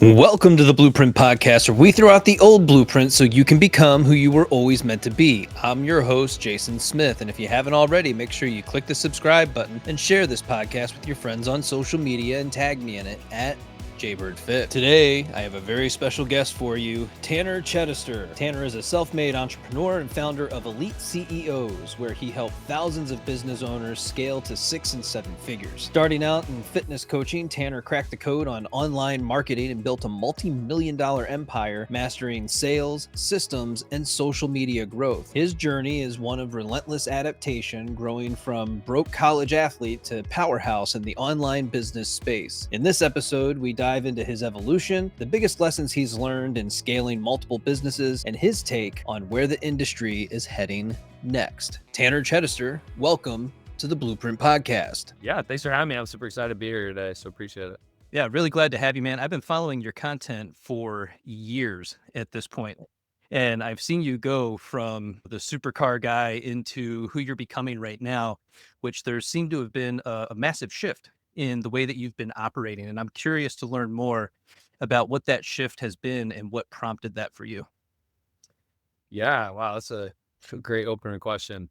Welcome to the Blueprint Podcast, where we throw out the old blueprint so you can become who you were always meant to be. I'm your host, Jason Smith, and if you haven't already, make sure you click the subscribe button and share this podcast with your friends on social media and tag me in it at JBirdFit. Today, I have a very special guest for you, Tanner Chidester. Tanner is a self-made entrepreneur and founder of Elite CEOs, where he helped thousands of business owners scale to 6 and 7 figures. Starting out in fitness coaching, Tanner cracked the code on online marketing and built a multi-million-dollar empire, mastering sales, systems, and social media growth. His journey is one of relentless adaptation, growing from broke college athlete to powerhouse in the online business space. In this episode, we dive into his evolution, the biggest lessons he's learned in scaling multiple businesses, and his take on where the industry is heading next. Tanner Chidester, welcome to the Blueprint Podcast. Yeah, thanks for having me. I'm super excited to be here today, so appreciate it. Yeah, really glad to have you, man. I've been following your content for years at this point, and I've seen you go from the supercar guy into who you're becoming right now, which there seemed to have been a massive shift in the way that you've been operating. And I'm curious to learn more about what that shift has been and what prompted that for you. Yeah, wow, that's a great opening question.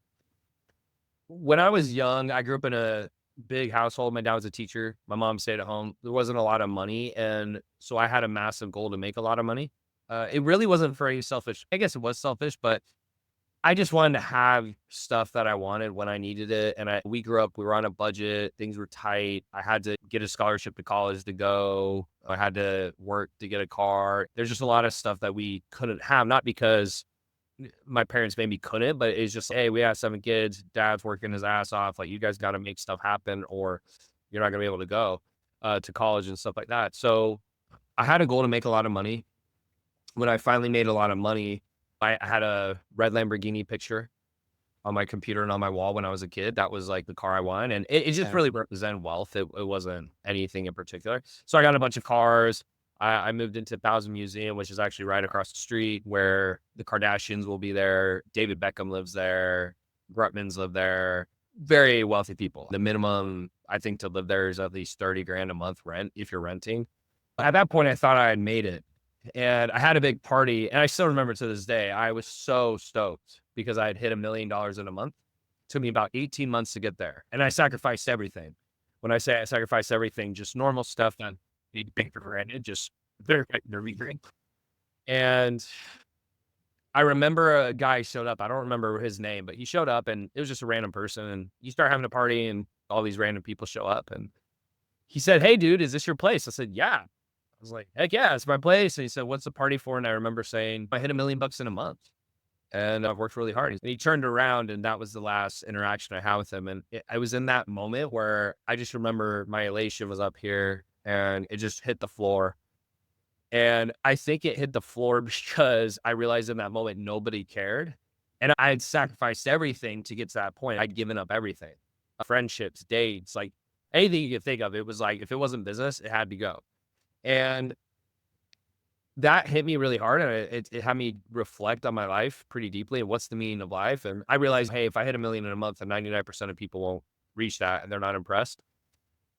When I was young, I grew up in a big household. My dad was a teacher. My mom stayed at home. There wasn't a lot of money, and so I had a massive goal to make a lot of money. It really wasn't very selfish. I guess it was selfish, but I just wanted to have stuff that I wanted when I needed it. And we grew up, we were on a budget, things were tight. I had to get a scholarship to college to go. I had to work to get a car. There's just a lot of stuff that we couldn't have, not because my parents maybe couldn't, but it's just, hey, we have 7 kids, dad's working his ass off. Like, you guys got to make stuff happen or you're not going to be able to go to college and stuff like that. So I had a goal to make a lot of money. When I finally made a lot of money, I had a red Lamborghini picture on my computer and on my wall when I was a kid. That was like the car I wanted. And it just really represented wealth. It wasn't anything in particular. So I got a bunch of cars. I moved into Thousand Museum, which is actually right across the street, where the Kardashians will be there. David Beckham lives there. Grutmans live there. Very wealthy people. The minimum, I think, to live there is at least 30 grand a month rent if you're renting. At that point, I thought I had made it. And I had a big party, and I still remember to this day, I was so stoked because I had hit $1 million in a month. It took me about 18 months to get there. And I sacrificed everything. When I say I sacrificed everything, just normal stuff that you take for granted, just very nerve-wracking. And I remember a guy showed up. I don't remember his name, but he showed up, and it was just a random person. And you start having a party, and all these random people show up. And he said, "Hey, dude, is this your place?" I said, "Yeah." I was like, "Heck yeah, it's my place." And he said, "What's the party for?" And I remember saying, "I hit $1 million in a month and I've worked really hard." And he turned around, and that was the last interaction I had with him. And I was in that moment where I just remember my elation was up here and it just hit the floor. And I think it hit the floor because I realized in that moment, nobody cared. And I had sacrificed everything to get to that point. I'd given up everything, friendships, dates, like anything you could think of. It was like, if it wasn't business, it had to go. And that hit me really hard, and it had me reflect on my life pretty deeply and what's the meaning of life. And I realized, hey, if I hit $1 million in a month and 99% of people won't reach that and they're not impressed,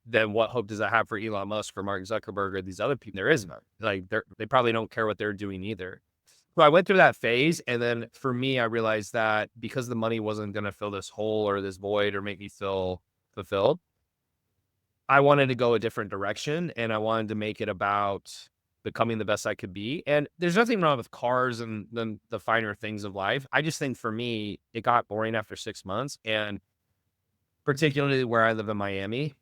then what hope does that have for Elon Musk, for Mark Zuckerberg, or these other people? There is none. Like, they probably don't care what they're doing either. So I went through that phase, and then for me, I realized that because the money wasn't going to fill this hole or this void or make me feel fulfilled, I wanted to go a different direction, and I wanted to make it about becoming the best I could be. And there's nothing wrong with cars and then the finer things of life. I just think for me, it got boring after 6 months. And particularly where I live in Miami,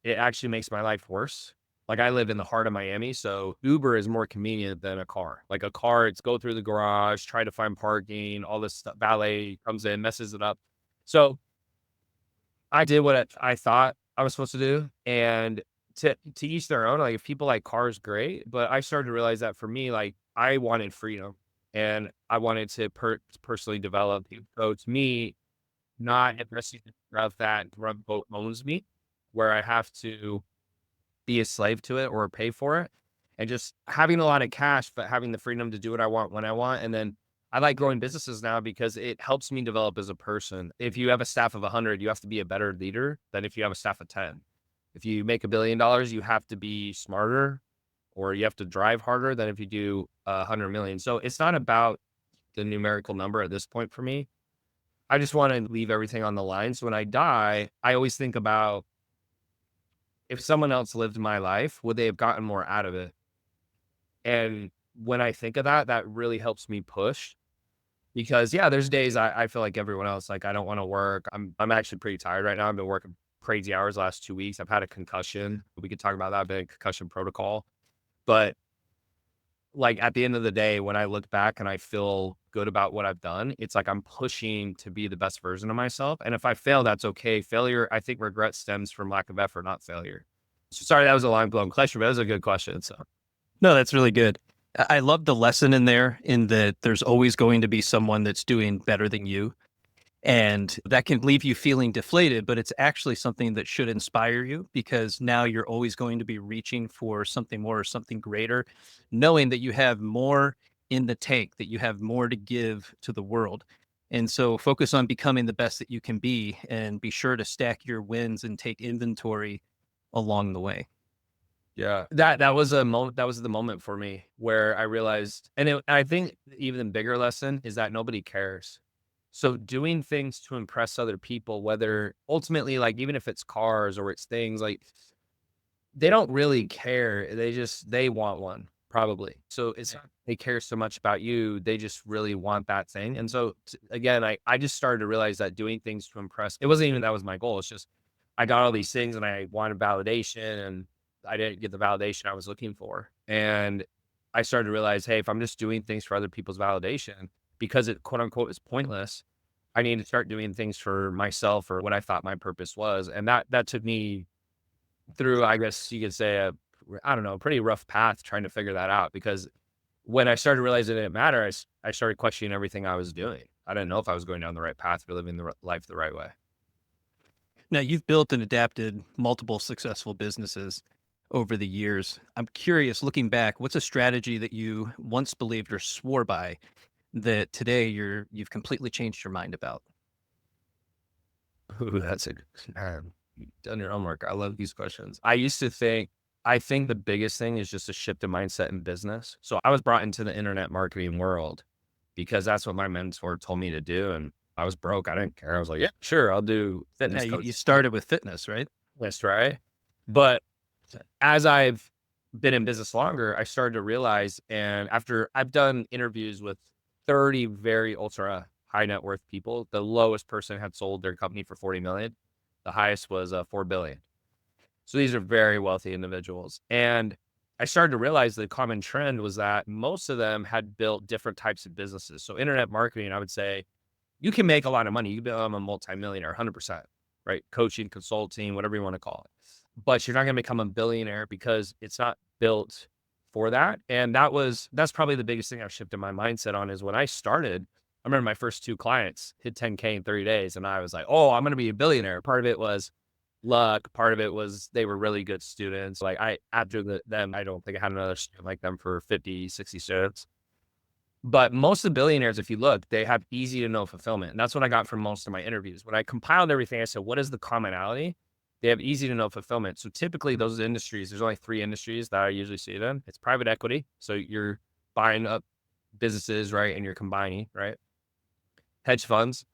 it actually makes my life worse. Like, I live in the heart of Miami, so Uber is more convenient than a car. Like, a car, it's go through the garage, try to find parking, all this stuff. Valet comes in, messes it up. So I did what I thought I was supposed to do, and to each their own. Like, if people like cars, great, but I started to realize that for me, like, I wanted freedom, and I wanted to personally develop. So to me, not investing in stuff that owns me, where I have to be a slave to it or pay for it, and just having a lot of cash, but having the freedom to do what I want when I want. And then I like growing businesses now because it helps me develop as a person. If you have a staff of 100, you have to be a better leader than if you have a staff of 10. If you make $1 billion, you have to be smarter or you have to drive harder than if you do 100 million. So it's not about the numerical number at this point for me. I just want to leave everything on the line. So when I die, I always think about, if someone else lived my life, would they have gotten more out of it? And when I think of that, that really helps me push, because yeah, there's days I feel like everyone else, like I don't want to work. I'm actually pretty tired right now. I've been working crazy hours the last 2 weeks. I've had a concussion. We could talk about that, been a concussion protocol. But like at the end of the day, when I look back and I feel good about what I've done, it's like I'm pushing to be the best version of myself. And if I fail, that's okay. Failure, I think regret stems from lack of effort, not failure. So sorry, that was a long blown question, but that was a good question. So No, that's really good. I love the lesson in there, in that there's always going to be someone that's doing better than you. And that can leave you feeling deflated, but it's actually something that should inspire you, because now you're always going to be reaching for something more or something greater, knowing that you have more in the tank, that you have more to give to the world. And so focus on becoming the best that you can be, and be sure to stack your wins and take inventory along the way. yeah, that was a moment. That was the moment for me where I realized, and I think even the bigger lesson is that nobody cares. So doing things to impress other people, whether ultimately, like even if it's cars or it's things like, they don't really care. They want one probably. So it's not they care so much about you. They just really want that thing. And so again, I just started to realize that doing things to impress, it wasn't even that was my goal. It's just I got all these things and I wanted validation, and I didn't get the validation I was looking for. And I started to realize, hey, if I'm just doing things for other people's validation because it quote unquote is pointless, I need to start doing things for myself or what I thought my purpose was. And that took me through, I guess you could say, I don't know, a pretty rough path trying to figure that out, because when I started realizing it didn't matter, I started questioning everything I was doing. I didn't know if I was going down the right path or living the life the right way. Now, you've built and adapted multiple successful businesses over the years. I'm curious, looking back, what's a strategy that you once believed or swore by that today you've completely changed your mind about? Ooh, that's a man, you've done your homework. I love these questions. I think the biggest thing is just a shift in mindset in business. So I was brought into the internet marketing world because that's what my mentor told me to do. And I was broke. I didn't care. I was like, yeah, sure, I'll do Now, fitness you coach. started with fitness, right? That's right. But as I've been in business longer, I started to realize, and after I've done interviews with 30 very ultra high net worth people, the lowest person had sold their company for 40 million. The highest was 4 billion. So these are very wealthy individuals. And I started to realize the common trend was that most of them had built different types of businesses. So internet marketing, I would say you can make a lot of money. You can become a multimillionaire, 100%, right? Coaching, consulting, whatever you want to call it. But you're not going to become a billionaire because it's not built for that. And that's probably the biggest thing I've shifted my mindset on, is when I started, I remember my first 2 clients hit 10K in 30 days. And I was like, oh, I'm going to be a billionaire. Part of it was luck. Part of it was they were really good students. Like after them, I don't think I had another student like them for 50, 60 students. But most of the billionaires, if you look, they have easy to know fulfillment. And that's what I got from most of my interviews. When I compiled everything, I said, what is the commonality? They have easy to know fulfillment. So typically those industries, there's only 3 industries that I usually see it in. It's private equity. So you're buying up businesses, right? And you're combining, right? Hedge funds,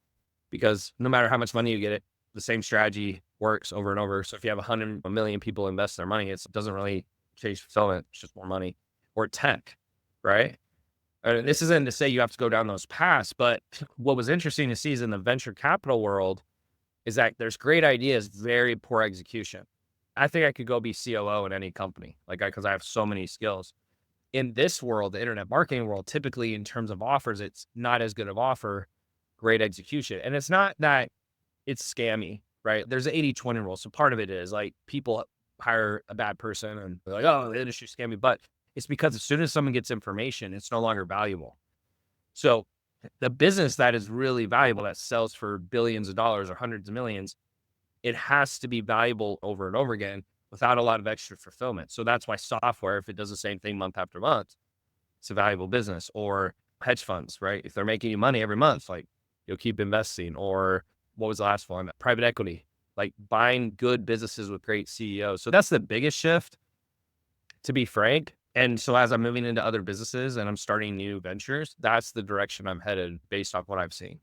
because no matter how much money you get it, the same strategy works over and over. So if you have 100 million people invest their money, it doesn't really change fulfillment. It's just more money. Or tech, right? And this isn't to say you have to go down those paths, but what was interesting to see is in the venture capital world is that there's great ideas, very poor execution. I think I could go be COO in any company, like because I have so many skills. In this world, the internet marketing world, typically in terms of offers, it's not as good of offer, great execution. And it's not that it's scammy, right? There's an 80-20 rule. So part of it is like people hire a bad person and they're like, oh, the industry's scammy. But it's because as soon as someone gets information, it's no longer valuable. So the business that is really valuable, that sells for billions of dollars or hundreds of millions, it has to be valuable over and over again without a lot of extra fulfillment. So that's why software, if it does the same thing month after month, it's a valuable business. Or hedge funds, right? If they're making you money every month, like you'll keep investing. Or what was the last one? Private equity, like buying good businesses with great CEOs. So that's the biggest shift, to be frank. And so as I'm moving into other businesses and I'm starting new ventures, that's the direction I'm headed based off what I've seen.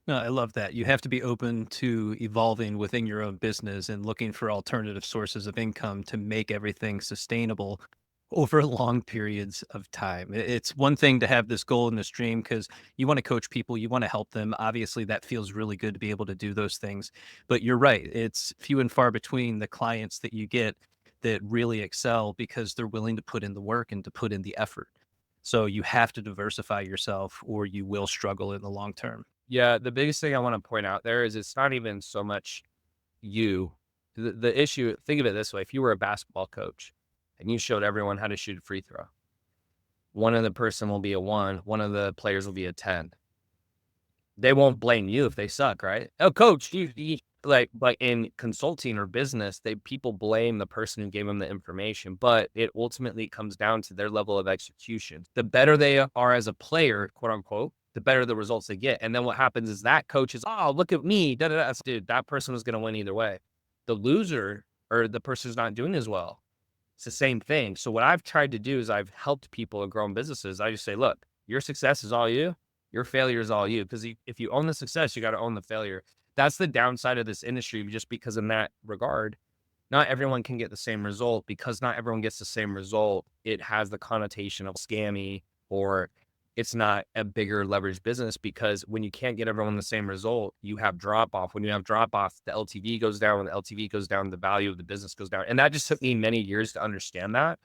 No, I love that. You have to be open to evolving within your own business and looking for alternative sources of income to make everything sustainable over long periods of time. It's one thing to have this goal and this dream because you want to coach people, you want to help them. Obviously, that feels really good to be able to do those things. But you're right, it's few and far between the clients that you get that really excel because they're willing to put in the work and to put in the effort. So you have to diversify yourself or you will struggle in the long term. Yeah, the biggest thing I want to point out there is it's not even so much you. The issue, think of it this way. If you were a basketball coach and you showed everyone how to shoot a free throw, one of the person will be a 1, one of the players will be a 10. They won't blame you if they suck, right? Oh, coach, you like in consulting or business, people blame the person who gave them the information, but it ultimately comes down to their level of execution. The better they are as a player, quote unquote, the better the results they get. And then what happens is that coach is, oh, look at me, da da da. Dude, that person was going to win either way. The loser or the person who's not doing as well, it's the same thing. So what I've tried to do is I've helped people and grown businesses. I just say, look, your success is all you. Your failure is all you. Because if you own the success, you got to own the failure. That's the downside of this industry, just because in that regard, not everyone can get the same result. Because not everyone gets the same result, it has the connotation of scammy, or it's not a bigger leverage business, because when you can't get everyone the same result, you have drop off. When you have drop off, the LTV goes down. When the LTV goes down, the value of the business goes down. And that just took me many years to understand that.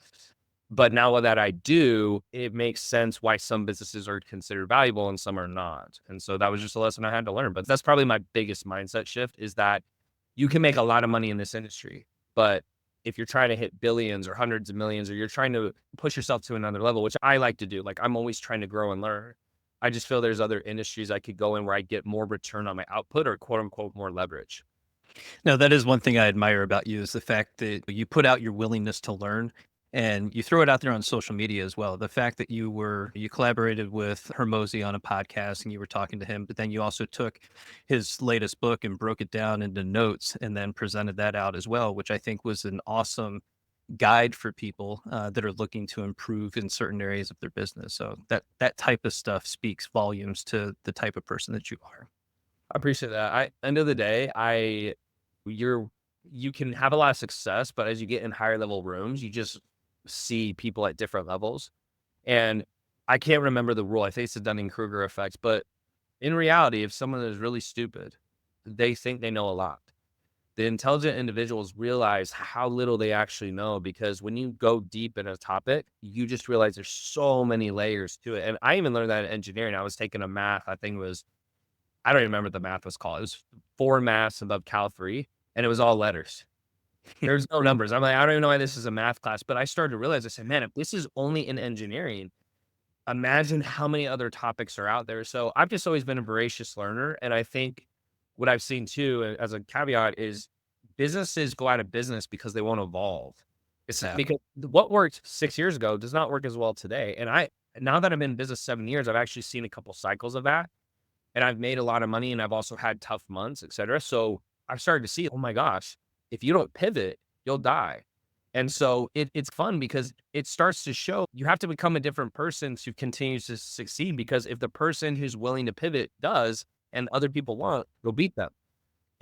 But now that I do, it makes sense why some businesses are considered valuable and some are not. And so that was just a lesson I had to learn. But that's probably my biggest mindset shift, is that you can make a lot of money in this industry, but if you're trying to hit billions or hundreds of millions, or you're trying to push yourself to another level, which I like to do, like I'm always trying to grow and learn. I just feel there's other industries I could go in where I get more return on my output, or quote unquote more leverage. No, that is one thing I admire about you is the fact that you put out your willingness to learn and you throw it out there on social media as well. The fact that you collaborated with Hermosi on a podcast and you were talking to him, but then you also took his latest book and broke it down into notes and then presented that out as well, which I think was an awesome guide for people that are looking to improve in certain areas of their business. So that type of stuff speaks volumes to the type of person that you are. I appreciate that. End of the day, you can have a lot of success, but as you get in higher level rooms, you just see people at different levels. And I can't remember the rule. I think it's the Dunning-Kruger effect, but in reality, if someone is really stupid, they think they know a lot. The intelligent individuals realize how little they actually know, because when you go deep in a topic, you just realize there's so many layers to it. And I even learned that in engineering. I was taking a math, I think it was, I don't even remember what the math was called. It was 4 maths above Cal 3, and it was all letters. There's no numbers. I'm like, I don't even know why this is a math class, but I started to realize, I said, man, if this is only in engineering, imagine how many other topics are out there. So I've just always been a voracious learner. And I think what I've seen too, as a caveat, is businesses go out of business because they won't evolve. It's Yeah. because what worked 6 years ago does not work as well today. And now that I'm in business 7 years, I've actually seen a couple cycles of that, and I've made a lot of money, and I've also had tough months, et cetera. So I've started to see, oh my gosh, if you don't pivot, you'll die. And so it's fun because it starts to show you have to become a different person to continue to succeed. Because if the person who's willing to pivot does, and other people won't, you'll beat them.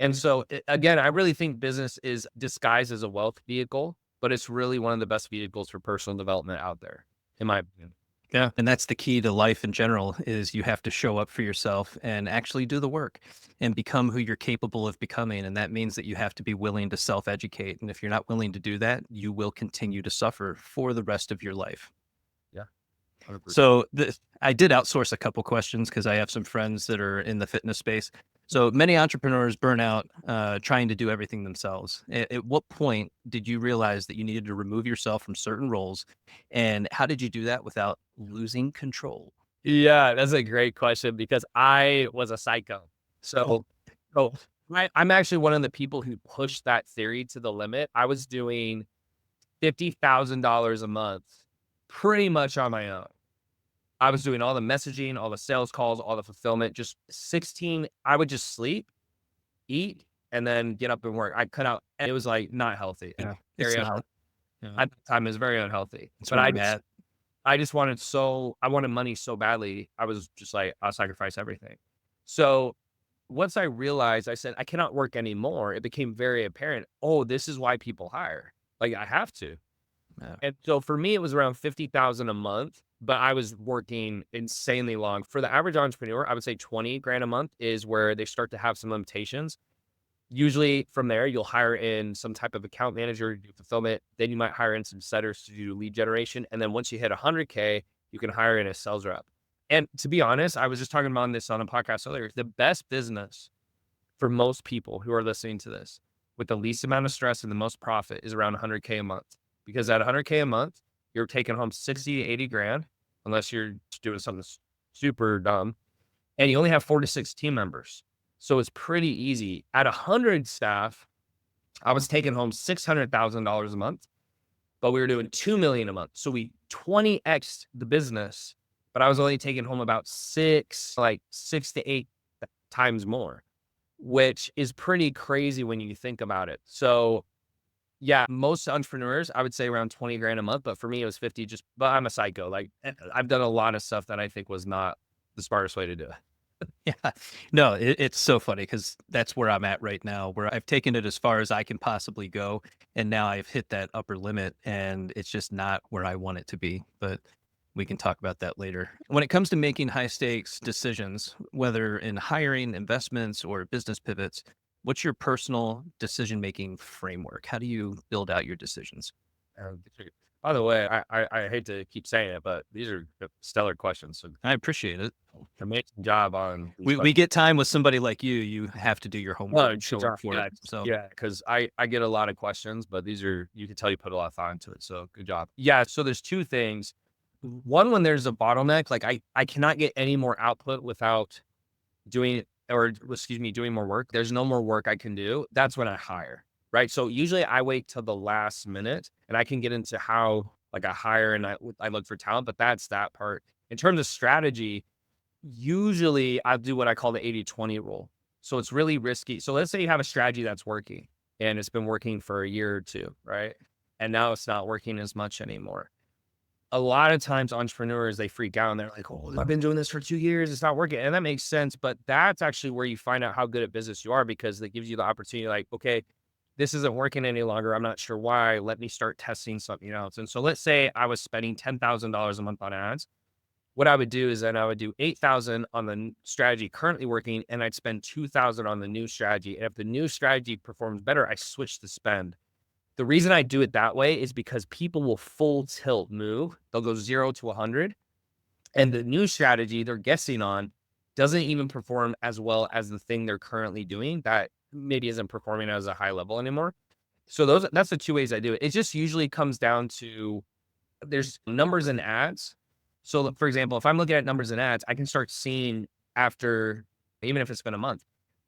And so again, I really think business is disguised as a wealth vehicle, but it's really one of the best vehicles for personal development out there, in my opinion. Yeah. And that's the key to life in general is you have to show up for yourself and actually do the work and become who you're capable of becoming. And that means that you have to be willing to self-educate. And if you're not willing to do that, you will continue to suffer for the rest of your life. Yeah. 100%. So I did outsource a couple questions because I have some friends that are in the fitness space. So many entrepreneurs burn out trying to do everything themselves. At what point did you realize that you needed to remove yourself from certain roles? And how did you do that without losing control? Yeah, that's a great question, because I was a psycho. So I'm actually one of the people who pushed that theory to the limit. I was doing $50,000 a month pretty much on my own. I was doing all the messaging, all the sales calls, all the fulfillment, just 16. I would just sleep, eat, and then get up and work. I cut out, and it was like not healthy. Yeah, it's Area. not. Yeah. at the time. It was very unhealthy. That's But where I'm at. I just I wanted money so badly. I was just like, I'll sacrifice everything. So once I realized, I said, I cannot work anymore, it became very apparent, oh, this is why people hire. Like, I have to. Yeah. And so for me, it was around 50,000 a month, but I was working insanely long. For the average entrepreneur, I would say 20 grand a month is where they start to have some limitations. Usually from there, you'll hire in some type of account manager to do fulfillment. Then you might hire in some setters to do lead generation. And then once you hit 100K, you can hire in a sales rep. And to be honest, I was just talking about this on a podcast earlier. The best business for most people who are listening to this with the least amount of stress and the most profit is around 100K a month. Because at 100K a month, you're taking home 60 to 80 grand, unless you're doing something super dumb. And you only have 4 to 6 team members. So it's pretty easy. At 100 staff, I was taking home $600,000 a month, but we were doing 2 million a month. So we 20x'd the business, but I was only taking home about 6 to 8 times more, which is pretty crazy when you think about it. So yeah, most entrepreneurs, I would say around 20 grand a month, but for me, it was 50 but I'm a psycho. Like, I've done a lot of stuff that I think was not the smartest way to do it. Yeah. No, it's so funny because that's where I'm at right now, where I've taken it as far as I can possibly go. And now I've hit that upper limit and it's just not where I want it to be. But we can talk about that later. When it comes to making high stakes decisions, whether in hiring, investments, or business pivots, what's your personal decision making framework? How do you build out your decisions? By the way, I hate to keep saying it, but these are stellar questions. So I appreciate it. amazing job on these We questions. get time with somebody like you. You have to do your homework Well, and show sure. up for Yeah, it. So yeah, because I get a lot of questions, but these are, you can tell you put a lot of thought into it. So good job. Yeah. So there's two things. One, when there's a bottleneck, like I cannot get any more output without doing doing more work. There's no more work I can do. That's when I hire. Right. So usually I wait till the last minute and I can get into how like I hire and I look for talent, but that's that part. In terms of strategy, usually I do what I call the 80-20 rule. So it's really risky. So let's say you have a strategy that's working and it's been working for a year or two, right? And now it's not working as much anymore. A lot of times entrepreneurs, they freak out and they're like, oh, I've been doing this for 2 years. It's not working. And that makes sense. But that's actually where you find out how good at business you are, because it gives you the opportunity, like, okay, this isn't working any longer. I'm not sure why. Let me start testing something else. And so let's say I was spending $10,000 a month on ads. What I would do is then I would do 8,000 on the strategy currently working, and I'd spend 2,000 on the new strategy. And if the new strategy performs better, I switch the spend. The reason I do it that way is because people will full tilt move. They'll go 0 to 100. And the new strategy they're guessing on doesn't even perform as well as the thing they're currently doing that maybe isn't performing as a high level anymore. So that's the two ways I do it. It just usually comes down to, there's numbers and ads. So for example, if I'm looking at numbers and ads, I can start seeing after, even if it's been a month,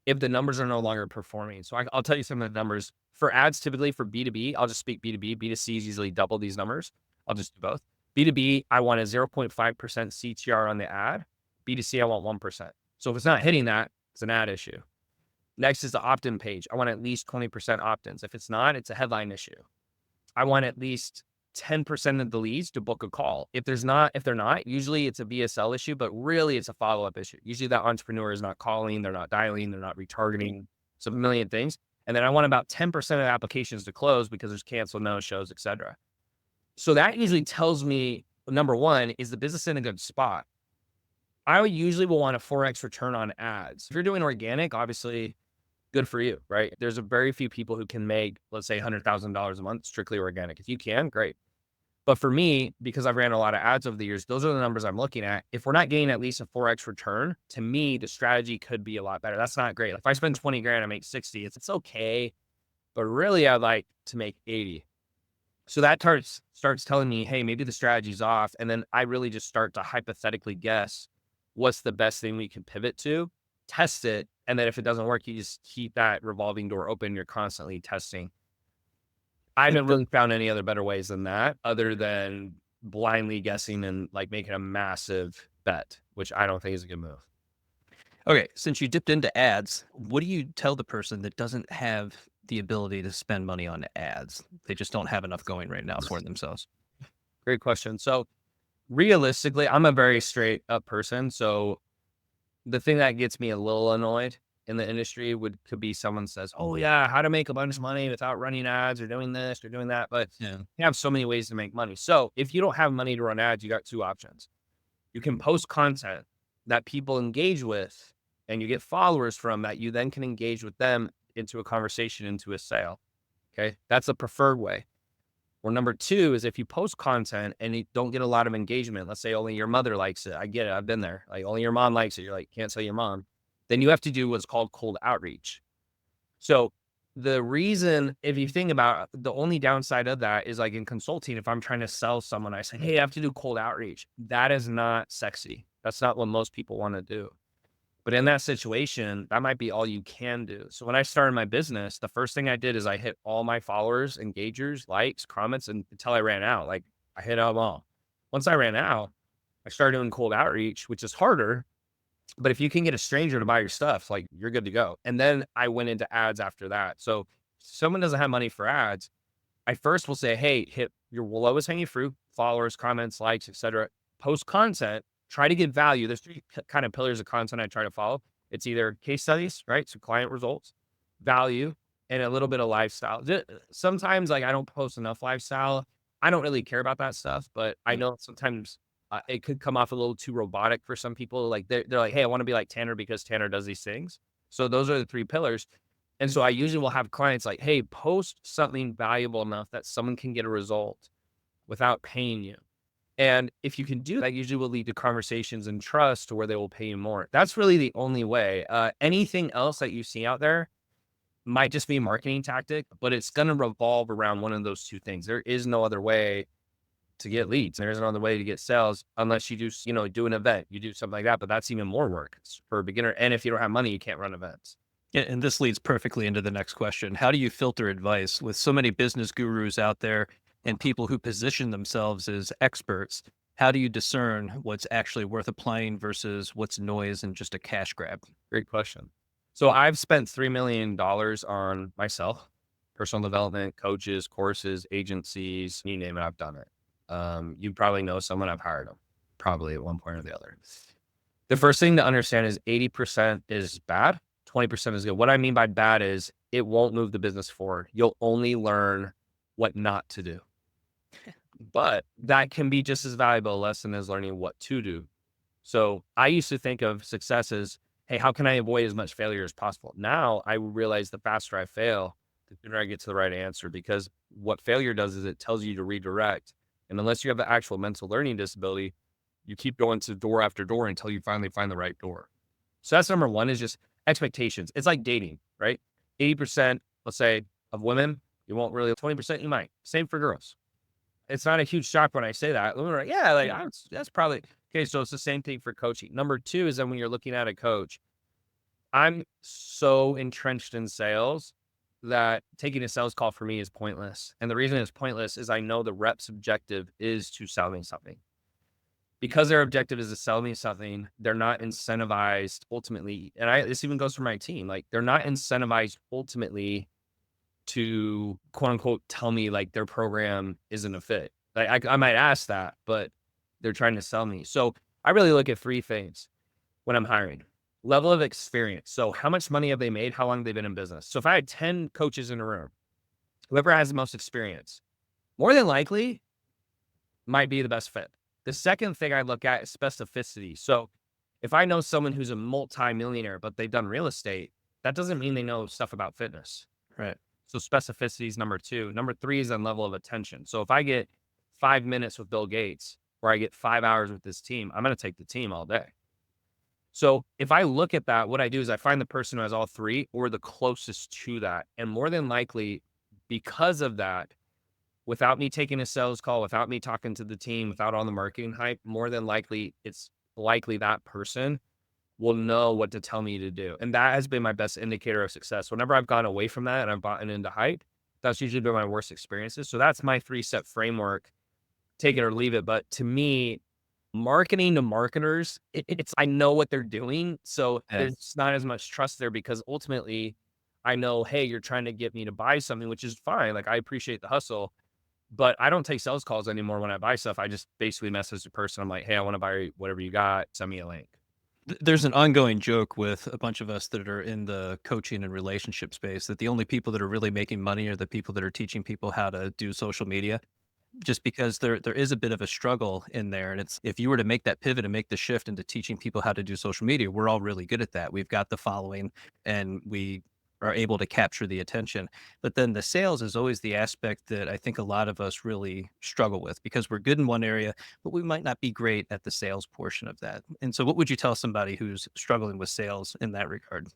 if the numbers are no longer performing. So I'll tell you some of the numbers for ads. Typically for B2B, I'll just speak B2B. B2C is usually double these numbers. I'll just do both. B2B, I want a 0.5% CTR on the ad. B2C, I want 1%. So if it's not hitting that, it's an ad issue. Next is the opt-in page. I want at least 20% opt-ins. If it's not, it's a headline issue. I want at least 10% of the leads to book a call. If they're not, usually it's a VSL issue, but really it's a follow-up issue. Usually that entrepreneur is not calling, they're not dialing, they're not retargeting. So a million things. And then I want about 10% of the applications to close because there's canceled no-shows, etc. So that usually tells me, number one, is the business in a good spot? I usually will want a 4x return on ads. If you're doing organic, obviously good for you, right? There's a very few people who can make, let's say, $100,000 a month strictly organic. If you can, great. But for me, because I've ran a lot of ads over the years, those are the numbers I'm looking at. If we're not getting at least a 4x return, to me, the strategy could be a lot better. That's not great. If I spend 20 grand, I make 60, it's okay. But really, I'd like to make 80. So that starts telling me, hey, maybe the strategy's off. And then I really just start to hypothetically guess what's the best thing we can pivot to, test it. And then if it doesn't work, you just keep that revolving door open. You're constantly testing. I haven't really found any other better ways than that, other than blindly guessing and like making a massive bet, which I don't think is a good move. Okay, since you dipped into ads, what do you tell the person that doesn't have the ability to spend money on ads? They just don't have enough going right now for themselves. Great question. So realistically, I'm a very straight up person. So the thing that gets me a little annoyed in the industry could be someone says, "Oh yeah, how to make a bunch of money without running ads or doing this or doing that." But Yeah. you have so many ways to make money. So if you don't have money to run ads, you got two options. You can post content that people engage with and you get followers from that you then can engage with them into a conversation, into a sale. Okay. That's the preferred way. Or number two is if you post content and you don't get a lot of engagement, let's say only your mother likes it. I get it. I've been there. Like only your mom likes it. You're like, can't tell your mom. Then you have to do what's called cold outreach. So the reason, if you think about it, the only downside of that is like in consulting, if I'm trying to sell someone, I say, hey, I have to do cold outreach. That is not sexy. That's not what most people want to do. But in that situation, that might be all you can do. So when I started my business, the first thing I did is I hit all my followers, engagers, likes, comments, and until I ran out. Like I hit them all. Once I ran out, I started doing cold outreach, which is harder. But if you can get a stranger to buy your stuff, like you're good to go. And then I went into ads after that. So if someone doesn't have money for ads, I first will say, hey, hit your lowest hanging fruit, followers, comments, likes, etc. Post content, try to get value. There's three kind of pillars of content I try to follow. It's either case studies, right? So client results, value, and a little bit of lifestyle. Sometimes like I don't post enough lifestyle. I don't really care about that stuff, but I know sometimes it could come off a little too robotic for some people. Like they're like, hey, I want to be like Tanner because Tanner does these things. So those are the three pillars. And so I usually will have clients like, hey, post something valuable enough that someone can get a result without paying you. And if you can do that, usually will lead to conversations and trust to where they will pay you more. That's really the only way. Anything else that you see out there might just be a marketing tactic, but it's going to revolve around one of those two things. There is no other way to get leads. There is no other way to get sales unless you do, do an event, you do something like that, but that's even more work for a beginner. And if you don't have money, you can't run events. Yeah, and this leads perfectly into the next question. How do you filter advice with so many business gurus out there and people who position themselves as experts? How do you discern what's actually worth applying versus what's noise and just a cash grab? Great question. So I've spent $3 million on myself, personal development, coaches, courses, agencies, you name it, I've done it. You probably know someone, I've hired them, probably at one point or the other. The first thing to understand is 80% is bad, 20% is good. What I mean by bad is it won't move the business forward. You'll only learn what not to do. But that can be just as valuable a lesson as learning what to do. So I used to think of success as, hey, how can I avoid as much failure as possible? Now I realize the faster I fail, the sooner I get to the right answer, because what failure does is it tells you to redirect. And unless you have the actual mental learning disability, you keep going to door after door until you finally find the right door. So that's number one, is just expectations. It's like dating, right? 80%, let's say, of women, you won't really, 20% you might. Same for girls. It's not a huge shock when I say that. Women are like, yeah, like that's probably okay. So it's the same thing for coaching. Number two is then when you're looking at a coach, I'm so entrenched in sales that taking a sales call for me is pointless. And the reason it's pointless is I know the rep's objective is to sell me something. Because their objective is to sell me something, they're not incentivized ultimately. And this even goes for my team. Like they're not incentivized ultimately to quote unquote tell me like their program isn't a fit. Like I might ask that, but they're trying to sell me. So I really look at three things when I'm hiring. Level of experience. So how much money have they made? How long have they been in business? So if I had 10 coaches in a room, whoever has the most experience, more than likely might be the best fit. The second thing I look at is specificity. So if I know someone who's a multi-millionaire, but they've done real estate, that doesn't mean they know stuff about fitness. Right. So specificity is number two. Number three is on level of attention. So if I get 5 minutes with Bill Gates or I get 5 hours with this team, I'm going to take the team all day. So if I look at that, what I do is I find the person who has all three or the closest to that. And more than likely, because of that, without me taking a sales call, without me talking to the team, without all the marketing hype, more than likely, it's likely that person will know what to tell me to do. And that has been my best indicator of success. Whenever I've gone away from that and I've gotten into hype, that's usually been my worst experiences. So that's my 3-step framework, take it or leave it. But to me, marketing to marketers, I know what they're doing. So there's not as much trust there because ultimately I know, hey, you're trying to get me to buy something, which is fine. Like I appreciate the hustle, but I don't take sales calls anymore when I buy stuff. I just basically message the person. I'm like, hey, I want to buy whatever you got. Send me a link. There's an ongoing joke with a bunch of us that are in the coaching and relationship space that the only people that are really making money are the people that are teaching people how to do social media. Just because there is a bit of a struggle in there, and it's, if you were to make that pivot and make the shift into teaching people how to do social media, we're all really good at that. We've got the following, and we are able to capture the attention. But then the sales is always the aspect that I think a lot of us really struggle with, because we're good in one area, but we might not be great at the sales portion of that. And so what would you tell somebody who's struggling with sales in that regard?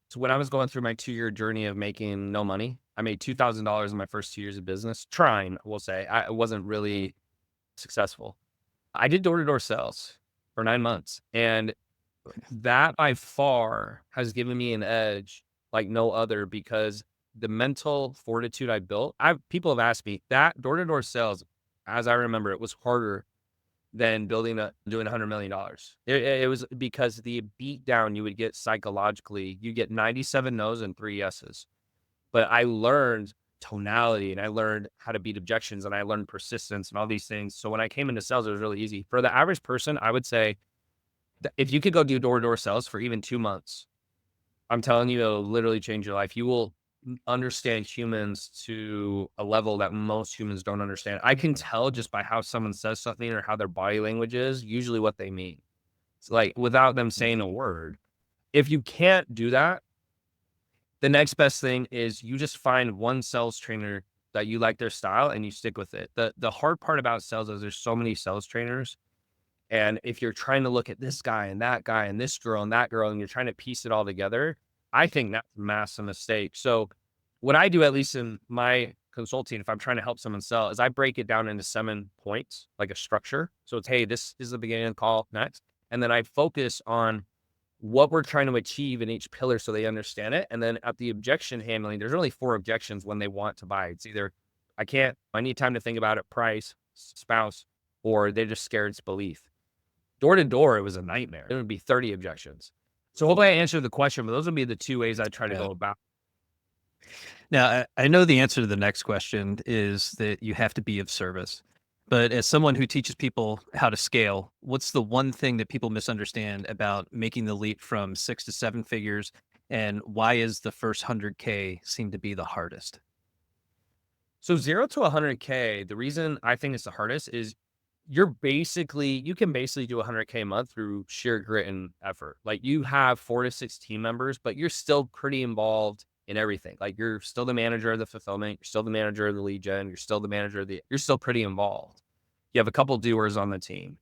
So when I was going through my 2-year journey of making no money, I made $2,000 in my first 2 years of business. Trying, we'll say, I wasn't really successful. I did door-to-door sales for 9 months, and that by far has given me an edge like no other, because the mental fortitude I built. People have asked me that door-to-door sales, as I remember, it was harder than doing $100 million. It was because the beat down you would get psychologically, you get 97 no's and 3 yeses. But I learned tonality, and I learned how to beat objections, and I learned persistence and all these things. So when I came into sales, it was really easy. For the average person, I would say that if you could go do door-to-door sales for even 2 months, I'm telling you, it'll literally change your life. You will understand humans to a level that most humans don't understand. I can tell just by how someone says something or how their body language is, usually what they mean. It's like without them saying a word. If you can't do that, the next best thing is you just find one sales trainer that you like their style and you stick with it. The hard part about sales is there's so many sales trainers. And if you're trying to look at this guy and that guy and this girl and that girl, and you're trying to piece it all together, I think that's a massive mistake. So what I do, at least in my consulting, if I'm trying to help someone sell, is I break it down into 7 points, like a structure. So it's, hey, this is the beginning of the call, next. And then I focus on what we're trying to achieve in each pillar so they understand it. And then at the objection handling, there's only 4 objections when they want to buy. It's either I need time to think about it, price, spouse, or they're just scared it's belief. Door to door, it was a nightmare. It would be 30 objections. So hopefully I answered the question, but those would be the 2 ways I try to go about. Now, I know the answer to the next question is that you have to be of service. But as someone who teaches people how to scale, what's the one thing that people misunderstand about making the leap from 6 to 7 figures? And why is the first 100K seem to be the hardest? So 0 to 100K, the reason I think it's the hardest is you can basically do 100K a month through sheer grit and effort. Like you have 4 to 6 team members, but you're still pretty involved in everything. Like you're still the manager of the fulfillment, you're still the manager of the lead gen, you're still the manager of you're still pretty involved. You have a couple doers on the team.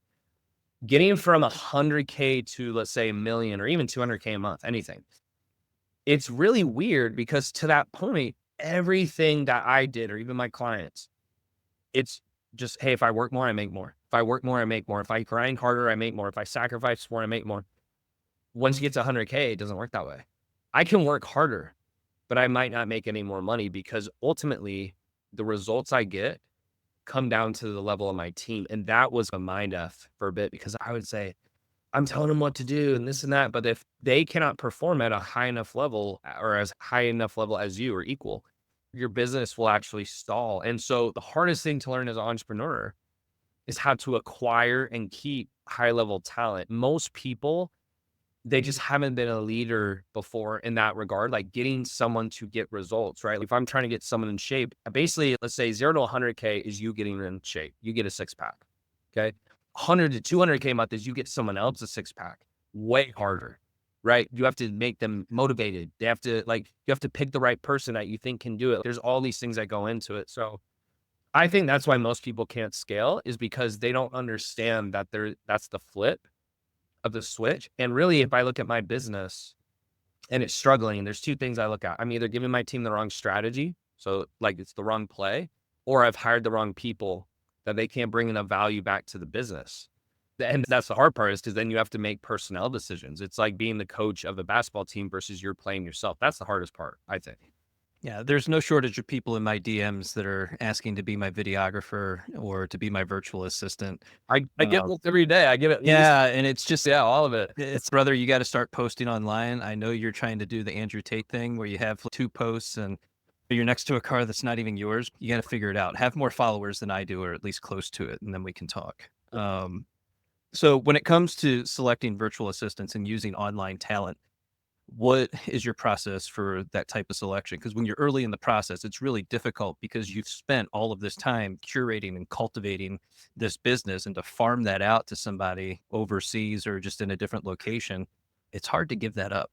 Getting from 100K to, let's say, a million or even 200K a month, anything. It's really weird because to that point, everything that I did, or even my clients, it's just, hey, if I work more, I make more. If I work more, I make more. If I grind harder, I make more. If I sacrifice more, I make more. Once you get to 100K, it doesn't work that way. I can work harder, but I might not make any more money because ultimately the results I get come down to the level of my team. And that was a mind F for a bit, because I would say, I'm telling them what to do and this and that. But if they cannot perform at a high enough level, or as high enough level as you or equal, your business will actually stall. And so the hardest thing to learn as an entrepreneur is how to acquire and keep high level talent. Most people, they just haven't been a leader before in that regard, like getting someone to get results, right? If I'm trying to get someone in shape, basically, let's say 0 to 100K is you getting in shape. You get a 6-pack. Okay. 100 to 200K a month is you get someone else a 6-pack. Way harder, right? You have to make them motivated. You have to pick the right person that you think can do it. There's all these things that go into it. So I think that's why most people can't scale, is because they don't understand that that's the flip of the switch. And really, if I look at my business and it's struggling, there's 2 things I look at. I'm either giving my team the wrong strategy, so like it's the wrong play, or I've hired the wrong people that they can't bring enough value back to the business. And that's the hard part, is because then you have to make personnel decisions. It's like being the coach of a basketball team versus you're playing yourself. That's the hardest part, I think. Yeah, there's no shortage of people in my DMs that are asking to be my videographer or to be my virtual assistant. I get this every day. I get it. Yeah, and it's just Yeah, all of it. it's brother, you got to start posting online. I know you're trying to do the Andrew Tate thing where you have two posts and you're next to a car that's not even yours. You got to figure it out. Have more followers than I do, or at least close to it, and then we can talk. So when it comes to selecting virtual assistants and using online talent, what is your process for that type of selection? Because when you're early in the process, it's really difficult because you've spent all of this time curating and cultivating this business, and to farm that out to somebody overseas or just in a different location, it's hard to give that up.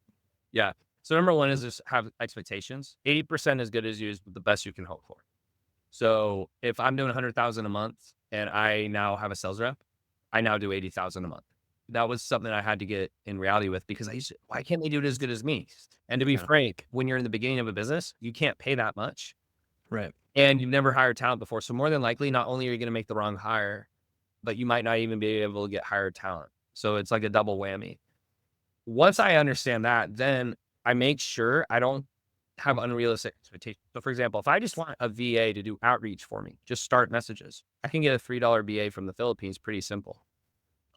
Yeah. So number one is just have expectations. 80% as good as you is the best you can hope for. So if I'm doing 100,000 a month and I now have a sales rep, I now do 80,000 a month. That was something I had to get in reality with because why can't they do it as good as me? And to be Yeah. frank, when you're in the beginning of a business, you can't pay that much Right. and you've never hired talent before. So more than likely, not only are you going to make the wrong hire, but you might not even be able to get hired talent. So it's like a double whammy. Once I understand that, then I make sure I don't have unrealistic expectations. So for example, if I just want a VA to do outreach for me, just start messages, I can get a $3 VA from the Philippines, pretty simple.